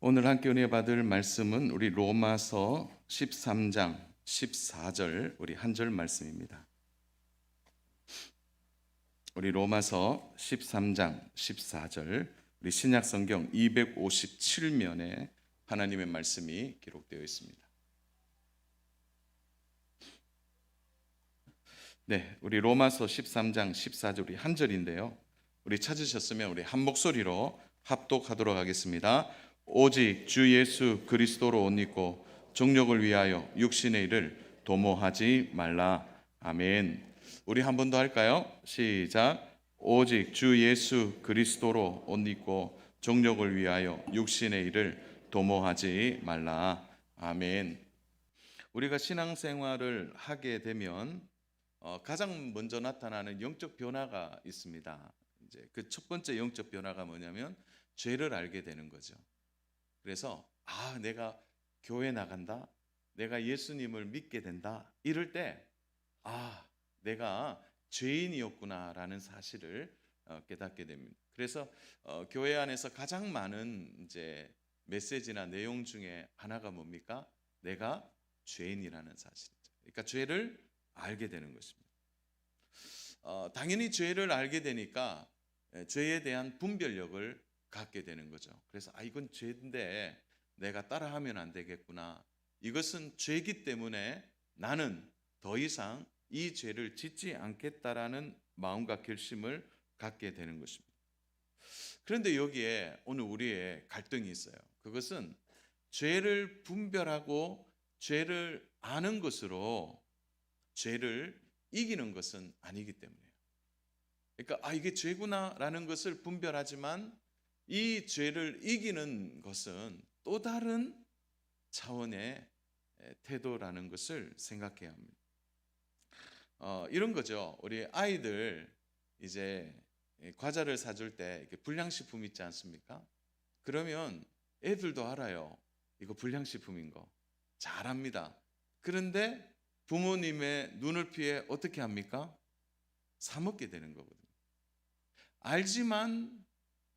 오늘 함께 은혜 받을 말씀은 우리 로마서 13장 14절 우리 한 절 말씀입니다. 우리 로마서 13장 14절 우리 신약 성경 257면에 하나님의 말씀이 기록되어 있습니다. 네, 우리 로마서 13장 14절 우리 한 절인데요. 우리 찾으셨으면 우리 한 목소리로 합독하도록 하겠습니다. 오직 주 예수 그리스도로 옷 입고 정욕을 위하여 육신의 일을 도모하지 말라. 아멘. 우리 한 번 더 할까요? 시작. 오직 주 예수 그리스도로 옷 입고 정욕을 위하여 육신의 일을 도모하지 말라. 아멘. 우리가 신앙생활을 하게 되면 가장 먼저 나타나는 영적 변화가 있습니다. 이제 그 첫 번째 영적 변화가 뭐냐면 죄를 알게 되는 거죠. 그래서 내가 교회 나간다, 내가 예수님을 믿게 된다, 이럴 때 내가 죄인이었구나라는 사실을 깨닫게 됩니다. 그래서 교회 안에서 가장 많은 이제 메시지나 내용 중에 하나가 뭡니까? 내가 죄인이라는 사실이죠. 그러니까 죄를 알게 되는 것입니다. 당연히 죄를 알게 되니까 죄에 대한 분별력을 갖게 되는 거죠. 그래서 이건 죄인데 내가 따라하면 안 되겠구나. 이것은 죄이기 때문에 나는 더 이상 이 죄를 짓지 않겠다라는 마음과 결심을 갖게 되는 것입니다. 그런데 여기에 오늘 우리의 갈등이 있어요. 그것은 죄를 분별하고 죄를 아는 것으로 죄를 이기는 것은 아니기 때문이에요. 그러니까 이게 죄구나라는 것을 분별하지만 이 죄를 이기는 것은 또 다른 차원의 태도라는 것을 생각해야 합니다. 이런 거죠. 우리 아이들 이제 과자를 사줄 때 불량식품 있지 않습니까? 그러면 애들도 알아요. 이거 불량식품인 거 잘 압니다. 그런데 부모님의 눈을 피해 어떻게 합니까? 사 먹게 되는 거거든요. 알지만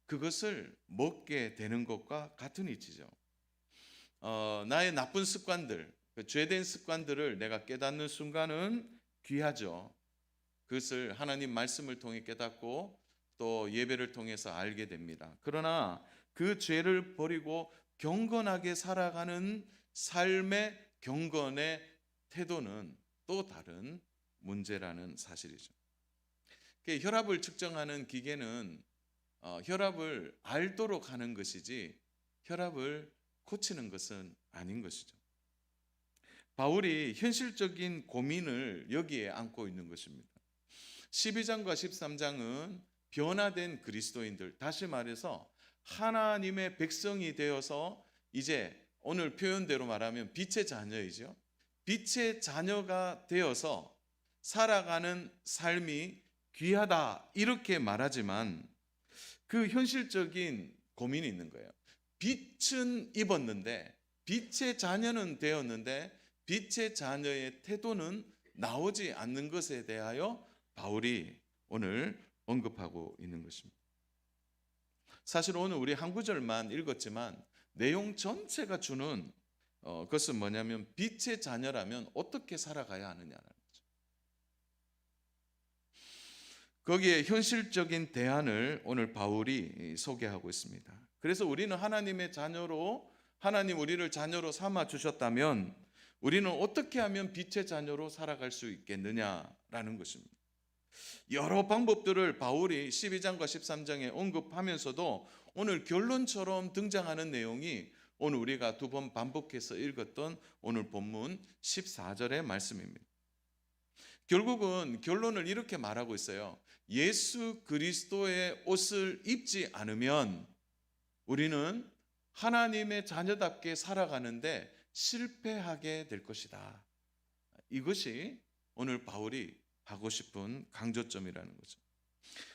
그것을 먹게 되는 것과 같은 이치죠. 나의 나쁜 습관들, 죄된 습관들을 내가 깨닫는 순간은 귀하죠. 그것을 하나님 말씀을 통해 깨닫고 또 예배를 통해서 알게 됩니다. 그러나 그 죄를 버리고 경건하게 살아가는 삶의 경건의 태도는 또 다른 문제라는 사실이죠. 혈압을 측정하는 기계는 혈압을 알도록 하는 것이지 혈압을 고치는 것은 아닌 것이죠. 바울이 현실적인 고민을 여기에 안고 있는 것입니다. 12장과 13장은 변화된 그리스도인들, 다시 말해서 하나님의 백성이 되어서 이제 오늘 표현대로 말하면 빛의 자녀이죠. 빛의 자녀가 되어서 살아가는 삶이 귀하다 이렇게 말하지만 그 현실적인 고민이 있는 거예요. 빛은 입었는데 빛의 자녀는 되었는데 빛의 자녀의 태도는 나오지 않는 것에 대하여 바울이 오늘 언급하고 있는 것입니다. 사실 오늘 우리 한 구절만 읽었지만 내용 전체가 주는 것은 뭐냐면 빛의 자녀라면 어떻게 살아가야 하느냐라는 거죠. 거기에 현실적인 대안을 오늘 바울이 소개하고 있습니다. 그래서 우리는 하나님의 자녀로 하나님 우리를 자녀로 삼아 주셨다면 우리는 어떻게 하면 빛의 자녀로 살아갈 수 있겠느냐라는 것입니다. 여러 방법들을 바울이 12장과 13장에 언급하면서도 오늘 결론처럼 등장하는 내용이 오늘 우리가 두 번 반복해서 읽었던 오늘 본문 14절의 말씀입니다. 결국은 결론을 이렇게 말하고 있어요. 예수 그리스도의 옷을 입지 않으면 우리는 하나님의 자녀답게 살아가는데 실패하게 될 것이다. 이것이 오늘 바울이 하고 싶은 강조점이라는 거죠.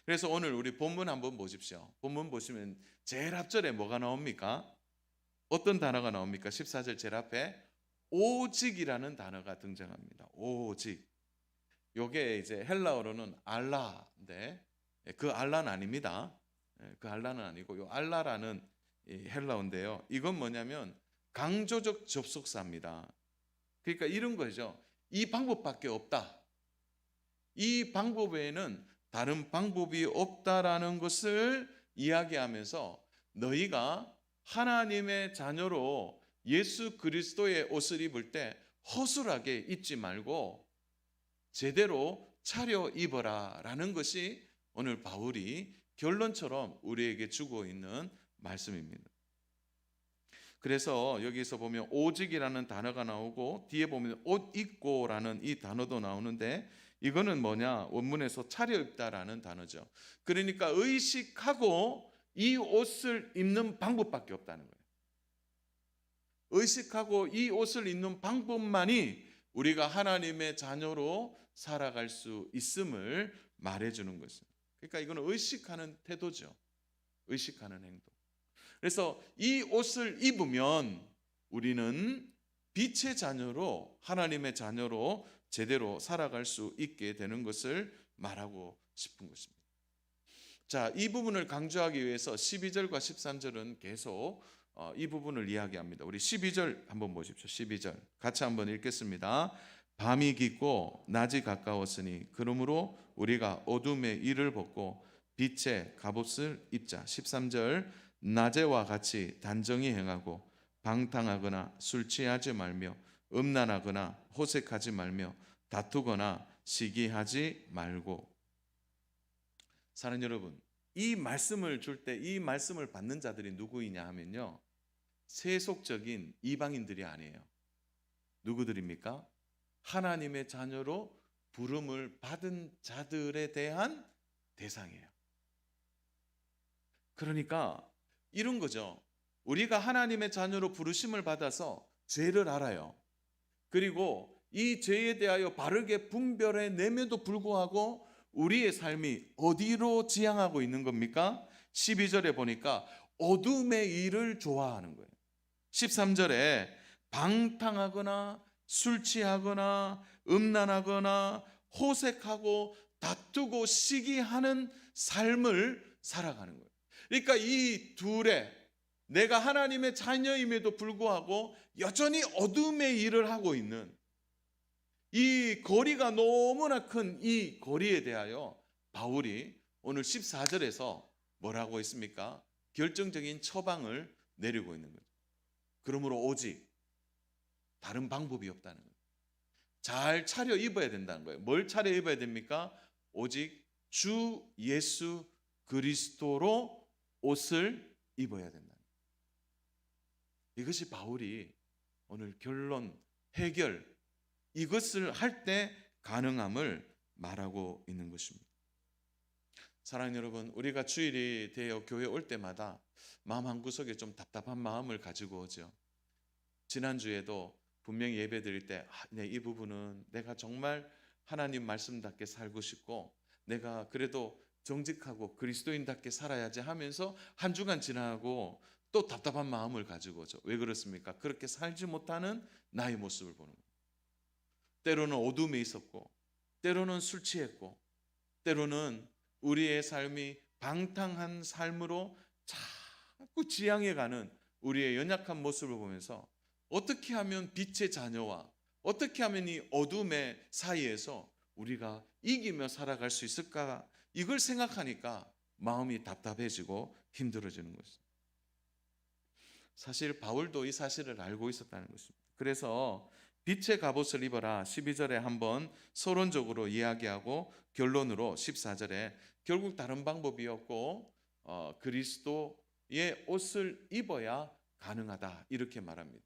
그래서 오늘 우리 본문 한번 보십시오. 본문 보시면 제일 앞절에 뭐가 나옵니까? 어떤 단어가 나옵니까? 14절 제일 앞에 오직이라는 단어가 등장합니다. 오직. 요게 이제 헬라어로는 알라인데 그 알라는 아닙니다. 그 알라는 아니고 요 알라라는 헬라어인데요. 이건 뭐냐면 강조적 접속사입니다. 그러니까 이런 거죠. 이 방법밖에 없다. 이 방법 외에는 다른 방법이 없다라는 것을 이야기하면서 너희가 하나님의 자녀로 예수 그리스도의 옷을 입을 때 허술하게 입지 말고 제대로 차려 입어라 라는 것이 오늘 바울이 결론처럼 우리에게 주고 있는 말씀입니다. 그래서 여기서 보면 오직이라는 단어가 나오고 뒤에 보면 옷 입고라는 이 단어도 나오는데 이거는 뭐냐? 원문에서 차려입다라는 단어죠. 그러니까 의식하고 이 옷을 입는 방법밖에 없다는 거예요. 의식하고 이 옷을 입는 방법만이 우리가 하나님의 자녀로 살아갈 수 있음을 말해주는 것입니다. 그러니까 이거는 의식하는 태도죠. 의식하는 행동. 그래서 이 옷을 입으면 우리는 빛의 자녀로 하나님의 자녀로 제대로 살아갈 수 있게 되는 것을 말하고 싶은 것입니다. 자, 이 부분을 강조하기 위해서 12절과 13절은 계속 이 부분을 이야기합니다. 우리 12절 한번 보십시오. 12절 같이 한번 읽겠습니다. 밤이 깊고 낮이 가까웠으니 그러므로 우리가 어둠의 일을 벗고 빛의 갑옷을 입자. 13절 낮에와 같이 단정히 행하고 방탕하거나 술 취하지 말며 음란하거나 호색하지 말며 다투거나 시기하지 말고. 사랑하는 여러분, 이 말씀을 줄 때 이 말씀을 받는 자들이 누구이냐 하면요, 세속적인 이방인들이 아니에요. 누구들입니까? 하나님의 자녀로 부름을 받은 자들에 대한 대상이에요. 그러니까 이런 거죠. 우리가 하나님의 자녀로 부르심을 받아서 죄를 알아요. 그리고 이 죄에 대하여 바르게 분별해 내면도 불구하고 우리의 삶이 어디로 지향하고 있는 겁니까? 12절에 보니까 어둠의 일을 좋아하는 거예요. 13절에 방탕하거나 술 취하거나 음란하거나 호색하고 다투고 시기하는 삶을 살아가는 거예요. 그러니까 이 둘에 내가 하나님의 자녀임에도 불구하고 여전히 어둠의 일을 하고 있는 이 거리가 너무나 큰 이 거리에 대하여 바울이 오늘 14절에서 뭐라고 했습니까? 결정적인 처방을 내리고 있는 거죠. 그러므로 오직 다른 방법이 없다는 거예요. 잘 차려 입어야 된다는 거예요. 뭘 차려 입어야 됩니까? 오직 주 예수 그리스도로 옷을 입어야 된다. 이것이 바울이 오늘 결론, 해결 이것을 할 때 가능함을 말하고 있는 것입니다. 사랑하는 여러분, 우리가 주일이 되어 교회 올 때마다 마음 한구석에 좀 답답한 마음을 가지고 오죠. 지난주에도 분명히 예배 드릴 때 이 부분은 내가 정말 하나님 말씀답게 살고 싶고 내가 그래도 정직하고 그리스도인답게 살아야지 하면서 한 주간 지나고 또 답답한 마음을 가지고 오죠. 왜 그렇습니까? 그렇게 살지 못하는 나의 모습을 보는 거예요. 때로는 어둠에 있었고 때로는 술 취했고 때로는 우리의 삶이 방탕한 삶으로 자꾸 지향해가는 우리의 연약한 모습을 보면서 어떻게 하면 빛의 자녀와 어떻게 하면 이 어둠의 사이에서 우리가 이기며 살아갈 수 있을까? 이걸 생각하니까 마음이 답답해지고 힘들어지는 것입니다. 사실 바울도 이 사실을 알고 있었다는 것입니다. 그래서 빛의 갑옷을 입어라 12절에 한번 서론적으로 이야기하고 결론으로 14절에 결국 다른 방법이 없고 그리스도의 옷을 입어야 가능하다 이렇게 말합니다.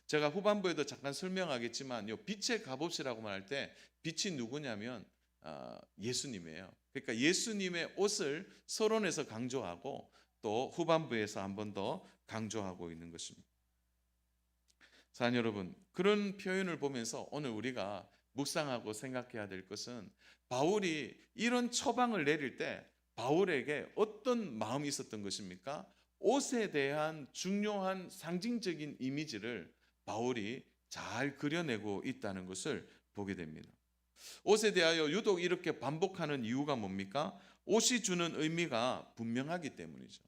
제가 후반부에도 잠깐 설명하겠지만 이 빛의 갑옷이라고 말할 때 빛이 누구냐면 예수님이에요. 그러니까 예수님의 옷을 서론에서 강조하고 또 후반부에서 한 번 더 강조하고 있는 것입니다. 사랑하는 여러분, 그런 표현을 보면서 오늘 우리가 묵상하고 생각해야 될 것은 바울이 이런 처방을 내릴 때 바울에게 어떤 마음이 있었던 것입니까? 옷에 대한 중요한 상징적인 이미지를 바울이 잘 그려내고 있다는 것을 보게 됩니다. 옷에 대하여 유독 이렇게 반복하는 이유가 뭡니까? 옷이 주는 의미가 분명하기 때문이죠.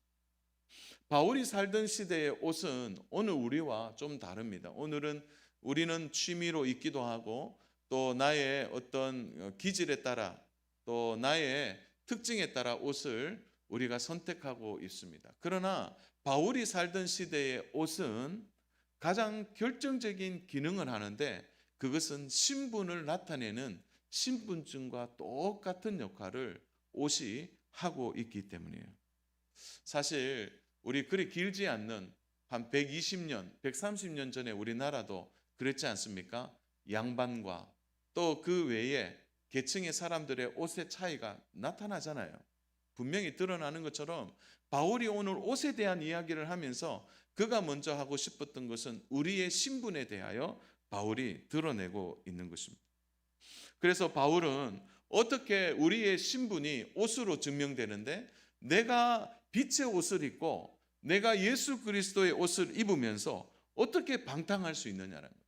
바울이 살던 시대의 옷은 오늘 우리와 좀 다릅니다. 오늘은 우리는 취미로 입기도 하고 또 나의 어떤 기질에 따라 또 나의 특징에 따라 옷을 우리가 선택하고 있습니다. 그러나 바울이 살던 시대의 옷은 가장 결정적인 기능을 하는데 그것은 신분을 나타내는 신분증과 똑같은 역할을 옷이 하고 있기 때문이에요. 사실 우리 그리 길지 않는 한 120년, 130년 전에 우리나라도 그랬지 않습니까? 양반과 또 그 외에 계층의 사람들의 옷의 차이가 나타나잖아요. 분명히 드러나는 것처럼 바울이 오늘 옷에 대한 이야기를 하면서 그가 먼저 하고 싶었던 것은 우리의 신분에 대하여 바울이 드러내고 있는 것입니다. 그래서 바울은 어떻게 우리의 신분이 옷으로 증명되는데 내가 빛의 옷을 입고 내가 예수 그리스도의 옷을 입으면서 어떻게 방탕할 수 있느냐는 거예요.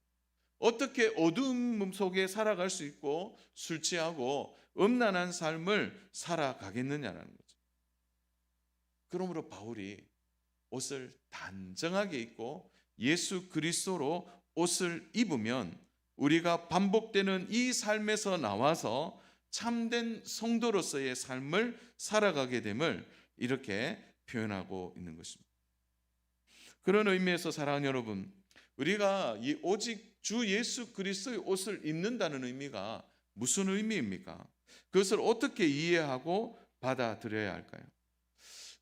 어떻게 어두움 속에 살아갈 수 있고 술 취하고 음란한 삶을 살아가겠느냐는 거죠. 그러므로 바울이 옷을 단정하게 입고 예수 그리스도로 옷을 입으면 우리가 반복되는 이 삶에서 나와서 참된 성도로서의 삶을 살아가게 됨을 이렇게 표현하고 있는 것입니다. 그런 의미에서 사랑하는 여러분, 우리가 이 오직 주 예수 그리스도의 옷을 입는다는 의미가 무슨 의미입니까? 그것을 어떻게 이해하고 받아들여야 할까요?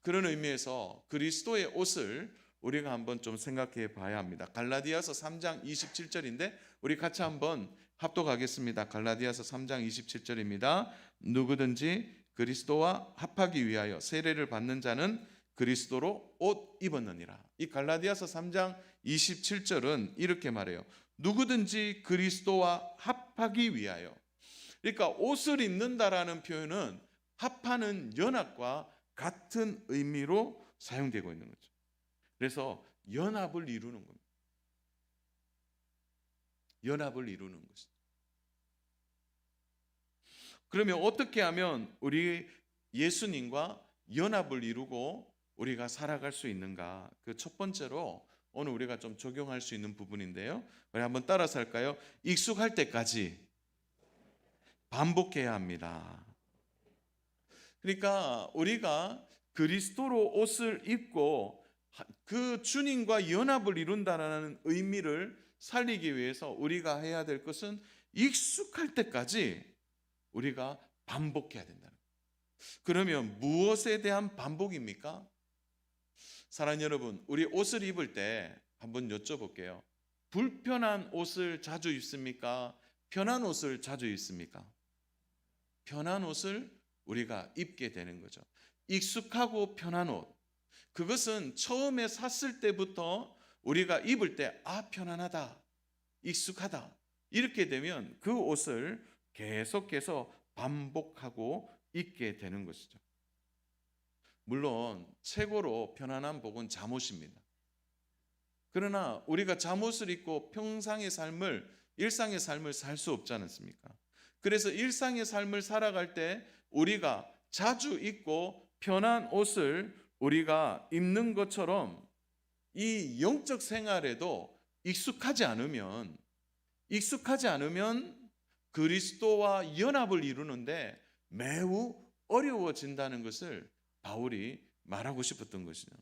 그런 의미에서 그리스도의 옷을 우리가 한번 좀 생각해 봐야 합니다. 갈라디아서 3장 27절인데 우리 같이 한번 합독하겠습니다. 갈라디아서 3장 27절입니다. 누구든지 그리스도와 합하기 위하여 세례를 받는 자는 그리스도로 옷 입었느니라. 이 갈라디아서 3장 27절은 이렇게 말해요. 누구든지 그리스도와 합하기 위하여. 그러니까 옷을 입는다라는 표현은 합하는 연합과 같은 의미로 사용되고 있는 거죠. 그래서 연합을 이루는 겁니다. 연합을 이루는 것이죠. 그러면 어떻게 하면 우리 예수님과 연합을 이루고 우리가 살아갈 수 있는가? 그 첫 번째로 오늘 우리가 좀 적용할 수 있는 부분인데요. 우리 한번 따라서 할까요? 익숙할 때까지 반복해야 합니다. 그러니까 우리가 그리스도로 옷을 입고 그 주님과 연합을 이룬다는 의미를 살리기 위해서 우리가 해야 될 것은 익숙할 때까지 우리가 반복해야 된다는 거예요. 그러면 무엇에 대한 반복입니까? 사랑하는 여러분, 우리 옷을 입을 때 한번 여쭤볼게요. 불편한 옷을 자주 입습니까? 편한 옷을 자주 입습니까? 편한 옷을 우리가 입게 되는 거죠. 익숙하고 편한 옷. 그것은 처음에 샀을 때부터 우리가 입을 때 편안하다, 익숙하다 이렇게 되면 그 옷을 계속해서 반복하고 입게 되는 것이죠. 물론 최고로 편안한 복은 잠옷입니다. 그러나 우리가 잠옷을 입고 평상의 삶을, 일상의 삶을 살 수 없지 않습니까? 그래서 일상의 삶을 살아갈 때 우리가 자주 입고 편한 옷을 우리가 입는 것처럼 이 영적 생활에도 익숙하지 않으면 그리스도와 연합을 이루는데 매우 어려워진다는 것을 바울이 말하고 싶었던 것이죠.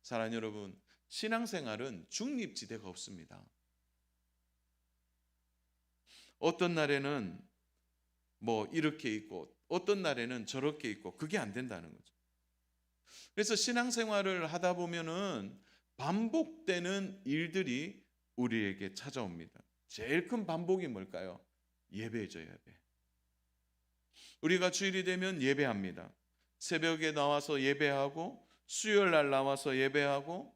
사랑하는 여러분, 신앙생활은 중립지대가 없습니다. 어떤 날에는 뭐 이렇게 있고 어떤 날에는 저렇게 있고 그게 안 된다는 거죠. 그래서 신앙생활을 하다 보면은 반복되는 일들이 우리에게 찾아옵니다. 제일 큰 반복이 뭘까요? 예배죠, 예배. 우리가 주일이 되면 예배합니다. 새벽에 나와서 예배하고 수요일 날 나와서 예배하고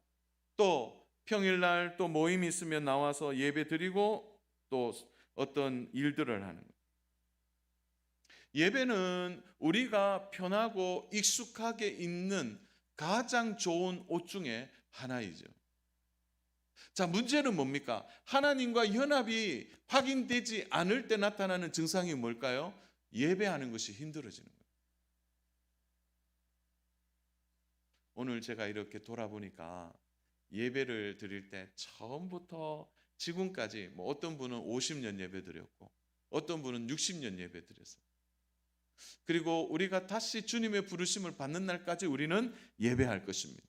또 평일 날 또 모임이 있으면 나와서 예배 드리고 또 어떤 일들을 하는 거예요. 예배는 우리가 편하고 익숙하게 입는 가장 좋은 옷 중에 하나이죠. 자, 문제는 뭡니까? 하나님과 연합이 확인되지 않을 때 나타나는 증상이 뭘까요? 예배하는 것이 힘들어지는 거예요. 오늘 제가 이렇게 돌아보니까 예배를 드릴 때 처음부터 지금까지 뭐 어떤 분은 50년 예배 드렸고 어떤 분은 60년 예배 드렸어요. 그리고 우리가 다시 주님의 부르심을 받는 날까지 우리는 예배할 것입니다.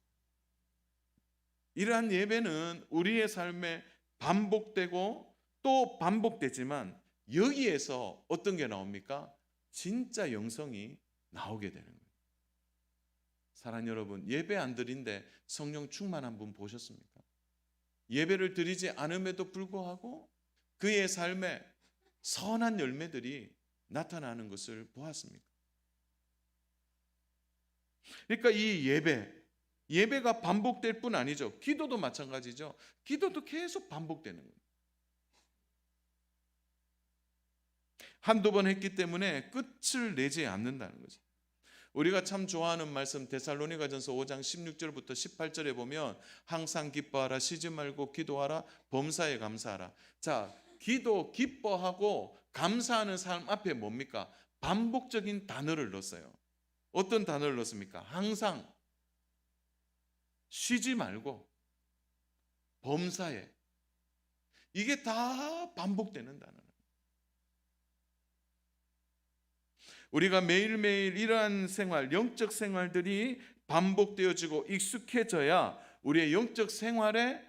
이러한 예배는 우리의 삶에 반복되고 또 반복되지만 여기에서 어떤 게 나옵니까? 진짜 영성이 나오게 되는 거예요. 사랑하는 여러분, 예배 안 드린데 성령 충만한 분 보셨습니까? 예배를 드리지 않음에도 불구하고 그의 삶에 선한 열매들이 나타나는 것을 보았습니까? 그러니까 이 예배가 반복될 뿐 아니죠. 기도도 마찬가지죠. 기도도 계속 반복되는 거예요. 한두 번 했기 때문에 끝을 내지 않는다는 거죠. 우리가 참 좋아하는 말씀 데살로니가전서 5장 16절부터 18절에 보면 항상 기뻐하라, 쉬지 말고 기도하라, 범사에 감사하라. 자, 기도, 기뻐하고 감사하는 삶 앞에 뭡니까? 반복적인 단어를 넣었어요. 어떤 단어를 넣었습니까? 항상, 쉬지 말고, 범사에. 이게 다 반복되는 단어예요. 우리가 매일매일 이러한 생활, 영적 생활들이 반복되어지고 익숙해져야 우리의 영적 생활의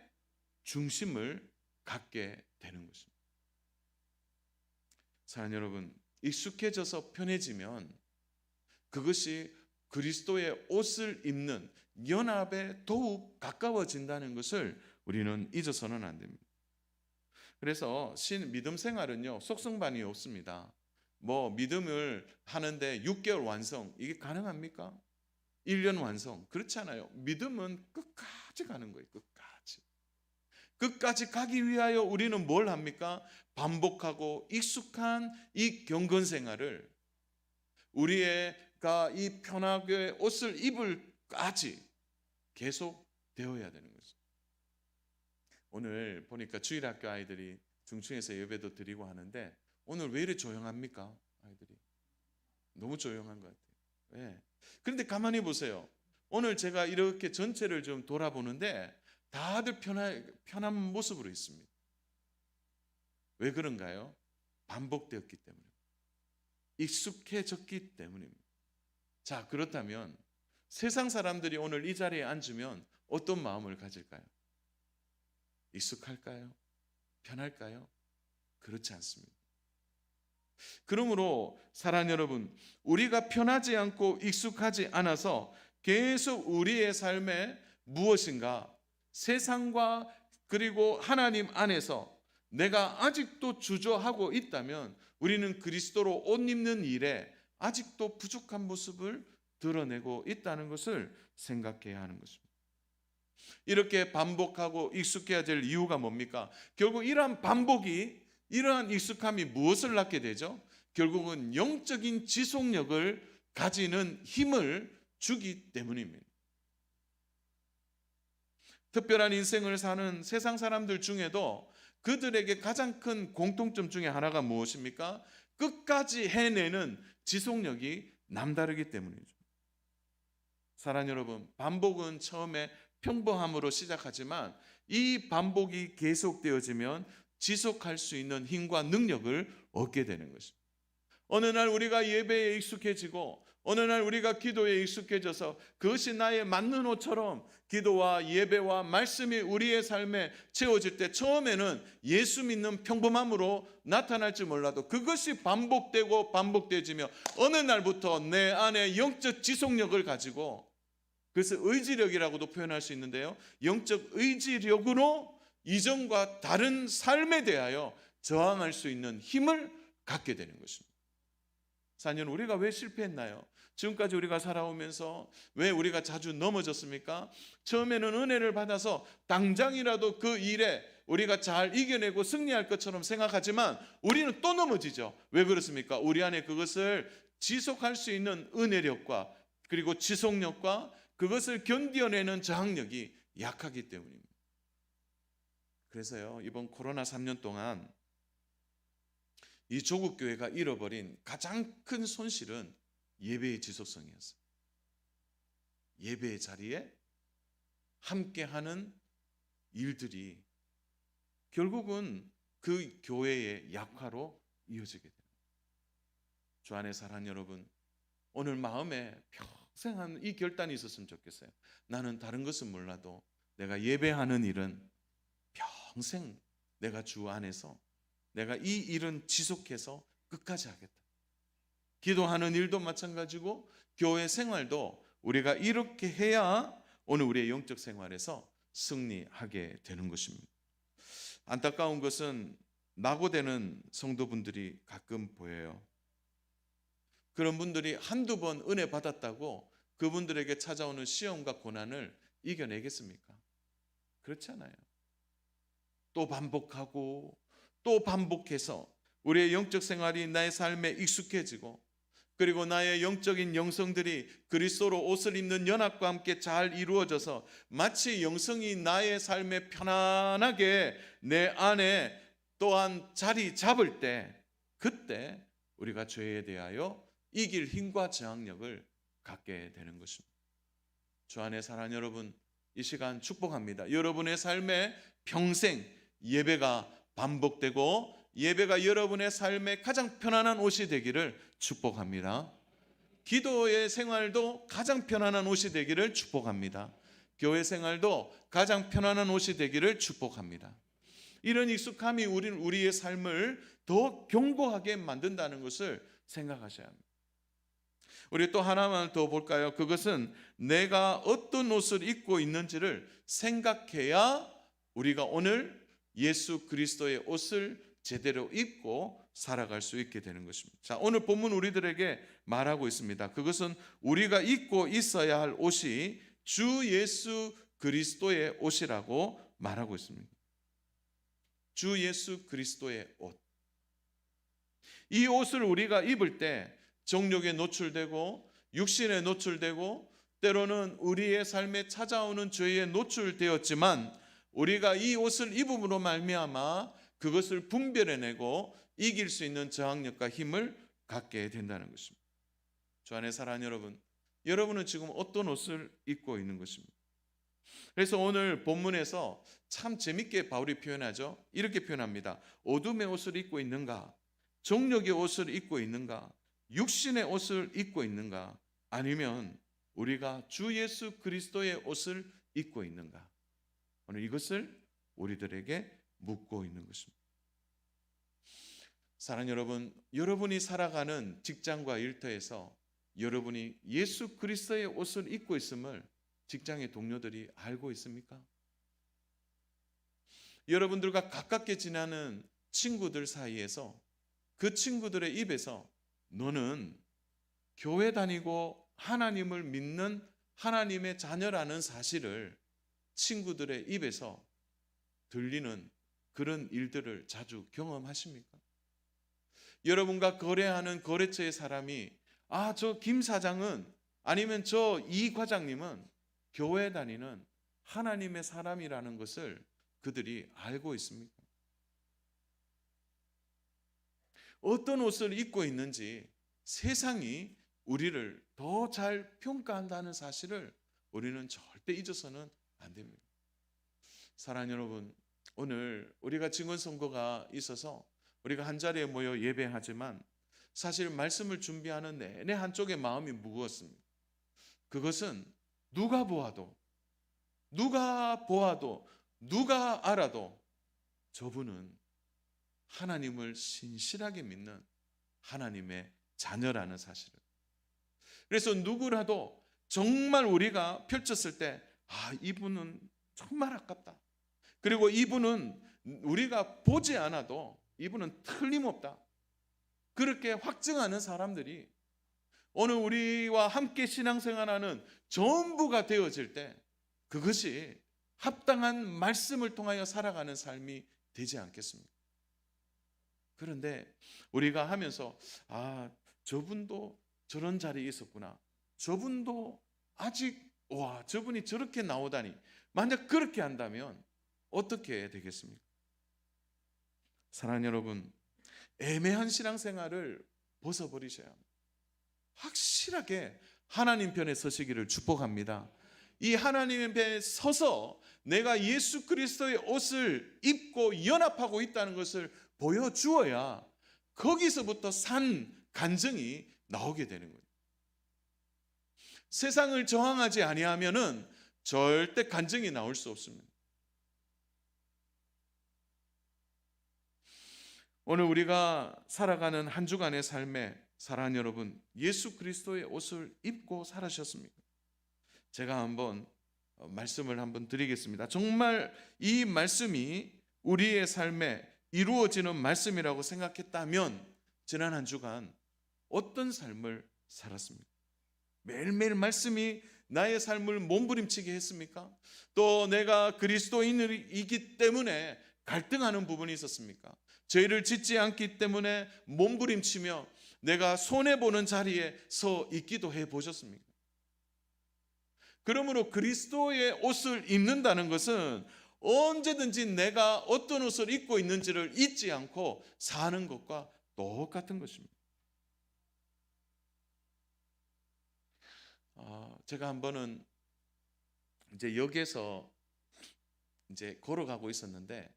중심을 갖게 되는 것입니다. 사랑하는 여러분, 익숙해져서 편해지면 그것이 그리스도의 옷을 입는 연합에 더욱 가까워진다는 것을 우리는 잊어서는 안 됩니다. 그래서 믿음 생활은요, 속성반이 없습니다. 뭐 믿음을 하는데 6개월 완성, 이게 가능합니까? 1년 완성, 그렇지 않아요. 믿음은 끝까지 가는 거예요. 끝까지 가기 위하여 우리는 뭘 합니까? 반복하고 익숙한 이 경건 생활을 우리가 이 편하게 옷을 입을까지 계속 되어야 되는 거죠. 오늘 보니까 주일학교 아이들이 중층에서 예배도 드리고 하는데 오늘 왜 이렇게 조용합니까? 아이들이 너무 조용한 것 같아요. 네. 그런데 가만히 보세요. 오늘 제가 이렇게 전체를 좀 돌아보는데 다들 편한 모습으로 있습니다. 왜 그런가요? 반복되었기 때문에, 익숙해졌기 때문입니다. 자, 그렇다면 세상 사람들이 오늘 이 자리에 앉으면 어떤 마음을 가질까요? 익숙할까요? 편할까요? 그렇지 않습니다. 그러므로 사랑하는 여러분, 우리가 편하지 않고 익숙하지 않아서 계속 우리의 삶에 무엇인가 세상과 그리고 하나님 안에서 내가 아직도 주저하고 있다면 우리는 그리스도로 옷 입는 일에 아직도 부족한 모습을 드러내고 있다는 것을 생각해야 하는 것입니다. 이렇게 반복하고 익숙해야 될 이유가 뭡니까? 결국 이러한 반복이, 이러한 익숙함이 무엇을 낳게 되죠? 결국은 영적인 지속력을 가지는 힘을 주기 때문입니다. 특별한 인생을 사는 세상 사람들 중에도 그들에게 가장 큰 공통점 중에 하나가 무엇입니까? 끝까지 해내는 지속력이 남다르기 때문이죠. 사랑하는 여러분, 반복은 처음에 평범함으로 시작하지만 이 반복이 계속되어지면 지속할 수 있는 힘과 능력을 얻게 되는 것입니다. 어느 날 우리가 예배에 익숙해지고 어느 날 우리가 기도에 익숙해져서 그것이 나의 맞는 옷처럼 기도와 예배와 말씀이 우리의 삶에 채워질 때 처음에는 예수 믿는 평범함으로 나타날지 몰라도 그것이 반복되고 반복되어지며 어느 날부터 내 안에 영적 지속력을 가지고, 그래서 의지력이라고도 표현할 수 있는데요, 영적 의지력으로 이전과 다른 삶에 대하여 저항할 수 있는 힘을 갖게 되는 것입니다. 사년 우리가 왜 실패했나요? 지금까지 우리가 살아오면서 왜 우리가 자주 넘어졌습니까? 처음에는 은혜를 받아서 당장이라도 그 일에 우리가 잘 이겨내고 승리할 것처럼 생각하지만 우리는 또 넘어지죠. 왜 그렇습니까? 우리 안에 그것을 지속할 수 있는 은혜력과 그리고 지속력과 그것을 견뎌내는 저항력이 약하기 때문입니다. 그래서요, 이번 코로나 3년 동안 이 조국 교회가 잃어버린 가장 큰 손실은 예배의 지속성이었어요. 예배의 자리에 함께하는 일들이 결국은 그 교회의 약화로 이어지게 됩니다. 주 안에 사랑하는 여러분, 오늘 마음에 평생 한 이 결단이 있었으면 좋겠어요. 나는 다른 것은 몰라도 내가 예배하는 일은 평생 내가 주 안에서 내가 이 일은 지속해서 끝까지 하겠다. 기도하는 일도 마찬가지고 교회 생활도 우리가 이렇게 해야 오늘 우리의 영적 생활에서 승리하게 되는 것입니다. 안타까운 것은 낙오되는 성도분들이 가끔 보여요. 그런 분들이 한두 번 은혜 받았다고 그분들에게 찾아오는 시험과 고난을 이겨내겠습니까? 그렇지 않아요. 또 반복하고 또 반복해서 우리의 영적 생활이 나의 삶에 익숙해지고, 그리고 나의 영적인 영성들이 그리스도로 옷을 입는 연합과 함께 잘 이루어져서 마치 영성이 나의 삶에 편안하게 내 안에 또한 자리 잡을 때, 그때 우리가 죄에 대하여 이길 힘과 저항력을 갖게 되는 것입니다. 주 안에 사랑하는 여러분, 이 시간 축복합니다. 여러분의 삶에 평생 예배가 반복되고 예배가 여러분의 삶의 가장 편안한 옷이 되기를 축복합니다. 기도의 생활도 가장 편안한 옷이 되기를 축복합니다. 교회 생활도 가장 편안한 옷이 되기를 축복합니다. 이런 익숙함이 우리의 삶을 더 견고하게 만든다는 것을 생각하셔야 합니다. 우리 또 하나만 더 볼까요? 그것은 내가 어떤 옷을 입고 있는지를 생각해야 우리가 오늘 예수 그리스도의 옷을 제대로 입고 살아갈 수 있게 되는 것입니다. 자, 오늘 본문 우리들에게 말하고 있습니다. 그것은 우리가 입고 있어야 할 옷이 주 예수 그리스도의 옷이라고 말하고 있습니다. 주 예수 그리스도의 옷. 이 옷을 우리가 입을 때 정욕에 노출되고 육신에 노출되고 때로는 우리의 삶에 찾아오는 죄에 노출되었지만, 우리가 이 옷을 입음으로 말미암아 그것을 분별해내고 이길 수 있는 저항력과 힘을 갖게 된다는 것입니다. 주 안에 사랑하는 여러분, 여러분은 지금 어떤 옷을 입고 있는 것입니다. 그래서 오늘 본문에서 참 재밌게 바울이 표현하죠. 이렇게 표현합니다. 어둠의 옷을 입고 있는가? 정욕의 옷을 입고 있는가? 육신의 옷을 입고 있는가? 아니면 우리가 주 예수 그리스도의 옷을 입고 있는가? 오늘 이것을 우리들에게 묻고 있는 것입니다. 사랑하는 여러분, 여러분이 살아가는 직장과 일터에서 여러분이 예수 그리스도의 옷을 입고 있음을 직장의 동료들이 알고 있습니까? 여러분들과 가깝게 지내는 친구들 사이에서 그 친구들의 입에서 너는 교회 다니고 하나님을 믿는 하나님의 자녀라는 사실을 친구들의 입에서 들리는 그런 일들을 자주 경험하십니까? 여러분과 거래하는 거래처의 사람이 저 김 사장은 아니면 저 이 과장님은 교회 다니는 하나님의 사람이라는 것을 그들이 알고 있습니까? 어떤 옷을 입고 있는지 세상이 우리를 더 잘 평가한다는 사실을 우리는 절대 잊어서는 안 됩니다. 사랑하는 여러분, 오늘 우리가 증언 선고가 있어서 우리가 한 자리에 모여 예배하지만 사실 말씀을 준비하는 내내 한쪽의 마음이 무거웠습니다. 그것은 누가 보아도 누가 알아도 저분은 하나님을 신실하게 믿는 하나님의 자녀라는 사실을. 그래서 누구라도 정말 우리가 펼쳤을 때 이분은 정말 아깝다. 그리고 이분은 우리가 보지 않아도 이분은 틀림없다. 그렇게 확증하는 사람들이 오늘 우리와 함께 신앙생활하는 전부가 되어질 때 그것이 합당한 말씀을 통하여 살아가는 삶이 되지 않겠습니까? 그런데 우리가 하면서 저분도 저런 자리에 있었구나. 저분도 아직 저분이 저렇게 나오다니. 만약 그렇게 한다면 어떻게 되겠습니까? 사랑하는 여러분, 애매한 신앙생활을 벗어버리셔야 합니다. 확실하게 하나님 편에 서시기를 축복합니다. 이 하나님의 편에 서서 내가 예수 그리스도의 옷을 입고 연합하고 있다는 것을 보여주어야 거기서부터 산 간증이 나오게 되는 거예요. 세상을 저항하지 아니하면은 절대 간증이 나올 수 없습니다. 오늘 우리가 살아가는 한 주간의 삶에 사랑하는 여러분, 예수 그리스도의 옷을 입고 살아셨습니까? 제가 한번 말씀을 한번 드리겠습니다. 정말 이 말씀이 우리의 삶에 이루어지는 말씀이라고 생각했다면 지난 한 주간 어떤 삶을 살았습니까? 매일매일 말씀이 나의 삶을 몸부림치게 했습니까? 또 내가 그리스도인이기 때문에 갈등하는 부분이 있었습니까? 죄를 짓지 않기 때문에 몸부림치며 내가 손해보는 자리에 서 있기도 해보셨습니까? 그러므로 그리스도의 옷을 입는다는 것은 언제든지 내가 어떤 옷을 입고 있는지를 잊지 않고 사는 것과 똑같은 것입니다. 제가 한 번은 이제 역에서 이제 걸어가고 있었는데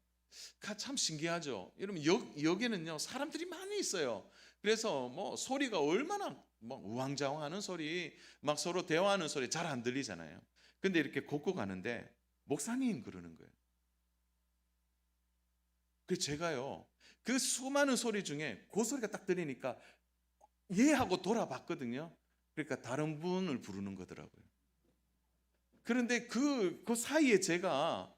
참 신기하죠. 여러분 역에는요 사람들이 많이 있어요. 그래서 뭐 소리가 얼마나 뭐 우왕좌왕하는 소리, 막 서로 대화하는 소리 잘 안 들리잖아요. 근데 이렇게 걷고 가는데 목사님 그러는 거예요. 그래서 제가요 그 수많은 소리 중에 그 소리가 딱 들리니까 예 하고 돌아봤거든요. 그러니까 다른 분을 부르는 거더라고요. 그런데 그 사이에 제가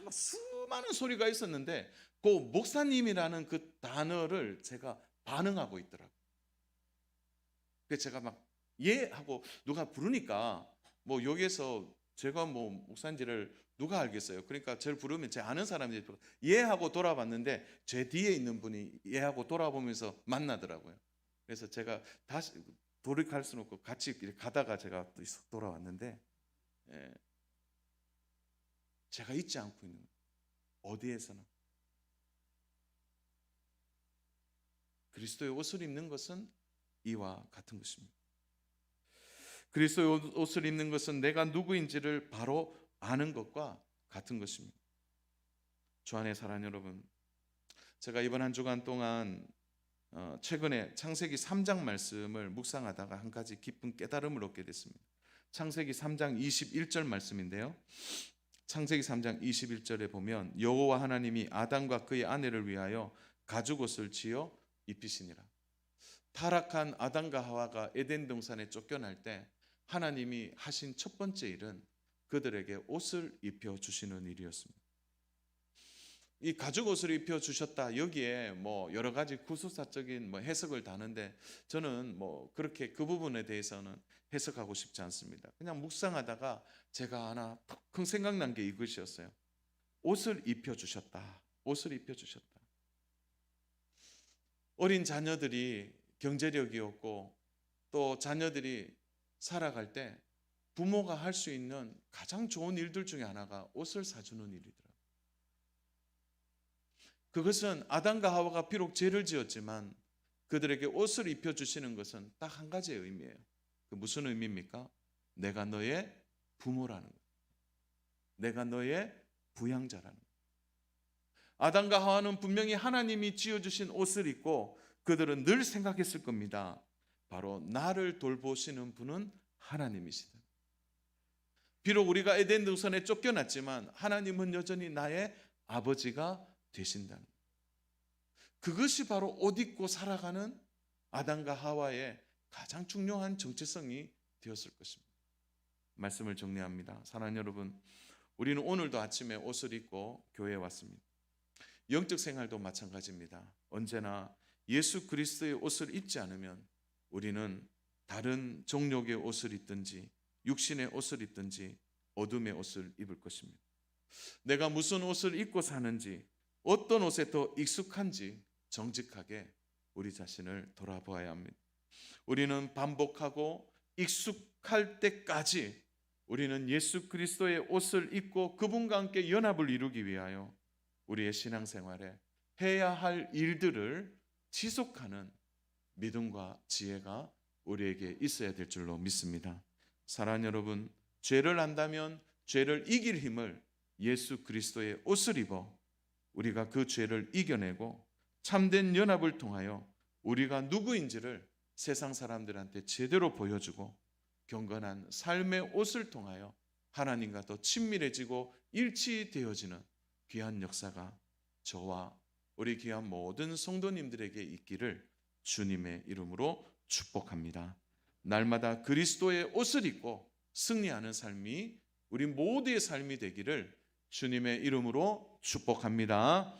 수많은 소리가 있었는데 그 목사님이라는 그 단어를 제가 반응하고 있더라고요. 그래서 제가 막 예 하고 누가 부르니까 뭐 여기에서 제가 뭐 목사인지를 누가 알겠어요. 그러니까 저를 부르면 제 아는 사람들이 예 하고 돌아봤는데 제 뒤에 있는 분이 예 하고 돌아보면서 만나더라고요. 그래서 제가 다시 돌이킬 수는 없고 같이 가다가 제가 또 돌아왔는데 제가 잊지 않고 있는 거예요. 어디에서나 그리스도의 옷을 입는 것은 이와 같은 것입니다. 그리스도의 옷을 입는 것은 내가 누구인지를 바로 아는 것과 같은 것입니다. 주 안에 사랑하는 여러분, 제가 이번 한 주간 동안 최근에 창세기 3장 말씀을 묵상하다가 한 가지 깊은 깨달음을 얻게 됐습니다. 창세기 3장 21절 말씀인데요. 창세기 3장 21절에 보면 여호와 하나님이 아담과 그의 아내를 위하여 가죽옷을 지어 입히시니라. 타락한 아담과 하와가 에덴 동산에 쫓겨날 때 하나님이 하신 첫 번째 일은 그들에게 옷을 입혀 주시는 일이었습니다. 이 가죽옷을 입혀 주셨다, 여기에 뭐 여러 가지 구술사적인 뭐 해석을 다는데 저는 뭐 그렇게 그 부분에 대해서는 해석하고 싶지 않습니다. 그냥 묵상하다가 제가 하나 큰 생각난 게 이것이었어요. 옷을 입혀 주셨다. 옷을 입혀 주셨다. 어린 자녀들이 경제력이 없고 또 자녀들이 살아갈 때 부모가 할 수 있는 가장 좋은 일들 중에 하나가 옷을 사주는 일이더라고요. 그것은 아담과 하와가 비록 죄를 지었지만 그들에게 옷을 입혀주시는 것은 딱 한 가지의 의미예요. 그 무슨 의미입니까? 내가 너의 부모라는 거예요. 내가 너의 부양자라는 거예요. 아담과 하와는 분명히 하나님이 지어주신 옷을 입고 그들은 늘 생각했을 겁니다. 바로 나를 돌보시는 분은 하나님이시다. 비록 우리가 에덴 동산에 쫓겨났지만 하나님은 여전히 나의 아버지가 되신다는 거예요. 그것이 바로 옷 입고 살아가는 아담과 하와의 가장 중요한 정체성이 되었을 것입니다. 말씀을 정리합니다. 사랑하는 여러분, 우리는 오늘도 아침에 옷을 입고 교회에 왔습니다. 영적 생활도 마찬가지입니다. 언제나 예수 그리스도의 옷을 입지 않으면 우리는 다른 종족의 옷을 입든지 육신의 옷을 입든지 어둠의 옷을 입을 것입니다. 내가 무슨 옷을 입고 사는지, 어떤 옷에 더 익숙한지 정직하게 우리 자신을 돌아보아야 합니다. 우리는 반복하고 익숙할 때까지 우리는 예수 그리스도의 옷을 입고 그분과 함께 연합을 이루기 위하여 우리의 신앙생활에 해야 할 일들을 지속하는 믿음과 지혜가 우리에게 있어야 될 줄로 믿습니다. 사랑하는 여러분, 죄를 안다면 죄를 이길 힘을 예수 그리스도의 옷을 입어 우리가 그 죄를 이겨내고 참된 연합을 통하여 우리가 누구인지를 세상 사람들한테 제대로 보여주고 경건한 삶의 옷을 통하여 하나님과 더 친밀해지고 일치되어지는 귀한 역사가 저와 우리 귀한 모든 성도님들에게 있기를 주님의 이름으로 축복합니다. 날마다 그리스도의 옷을 입고 승리하는 삶이 우리 모두의 삶이 되기를 주님의 이름으로 축복합니다.